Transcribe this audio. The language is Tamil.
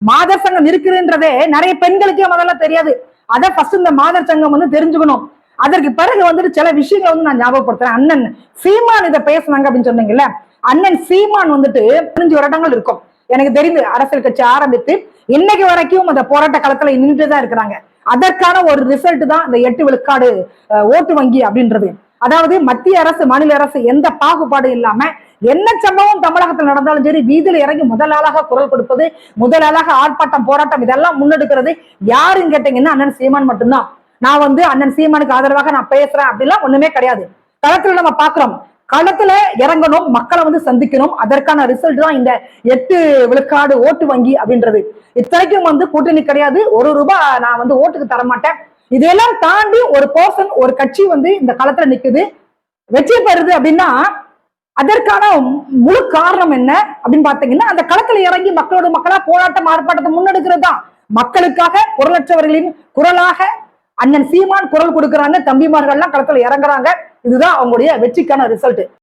மாதர் சங்கம் இருக்குன்றதே நிறைய பெண்களுக்கே முதல்ல தெரியாது. அதை ஃபர்ஸ்ட் இந்த மாதர் சங்கம் வந்து தெரிஞ்சுக்கணும். அதற்கு பிறகு வந்துட்டு சில விஷயங்களை வந்து நான் ஞாபகப்படுத்துறேன். அண்ணன் சீமான் இதை பேசினாங்க அப்படின்னு சொன்னீங்கல்ல, அண்ணன் சீமான் வந்துட்டு 15 வருடங்கள் இருக்கும் எனக்கு தெரிந்து அரசியல் கட்சி ஆரம்பித்து இன்னைக்கு வரைக்கும் அந்த போராட்ட களத்துல நின்றுதான் இருக்கிறாங்க. அதற்கான ஒரு ரிசல்ட் தான் இந்த 8 விழுக்காடு ஓட்டு வங்கி அப்படின்றது. அதாவது மத்திய அரசு மாநில அரசு எந்த பாகுபாடு இல்லாம என்ன சம்பவம் தமிழகத்தில் நடந்தாலும் சரி வீதியில இறங்கி முதல் ஆளாக குரல் கொடுப்பது, முதல் ஆளாக ஆர்ப்பாட்டம் போராட்டம் இதெல்லாம் முன்னெடுக்கிறது யாருன்னு கேட்டீங்கன்னா அண்ணன் சீமான் மட்டும்தான். நான் வந்து அண்ணன் சீமானுக்கு ஆதரவாக நான் பேசுறேன் அப்படிலாம் ஒண்ணுமே கிடையாது. களத்துல நம்ம பாக்குறோம், களத்துல இறங்கணும், மக்களை வந்து சந்திக்கணும். அதற்கான ரிசல்ட் தான் இந்த 8 விழுக்காடு ஓட்டு வங்கி அப்படின்றது. இத்தனைக்கும் வந்து கூட்டணி கிடையாது, ₹1 நான் வந்து ஓட்டுக்கு தரமாட்டேன். இதெல்லாம் தாண்டி ஒரு பர்சன் ஒரு கட்சி வந்து இந்த களத்துல நிக்குது, வெற்றி பெறுது அப்படின்னா அதற்கான முழு காரணம் என்ன அப்படின்னு பாத்தீங்கன்னா அந்த களத்துல இறங்கி மக்களோட மக்களா போராட்டம் ஆர்ப்பாட்டத்தை முன்னெடுக்கிறது தான். மக்களுக்காக குரலற்றவர்களின் குரலாக அண்ணன் சீமான் குரல் கொடுக்குறாங்க, தம்பிமார்கள் எல்லாம் களத்துல இறங்குறாங்க. இதுதான் அவங்களுடைய வெற்றிக்கான ரிசல்ட்.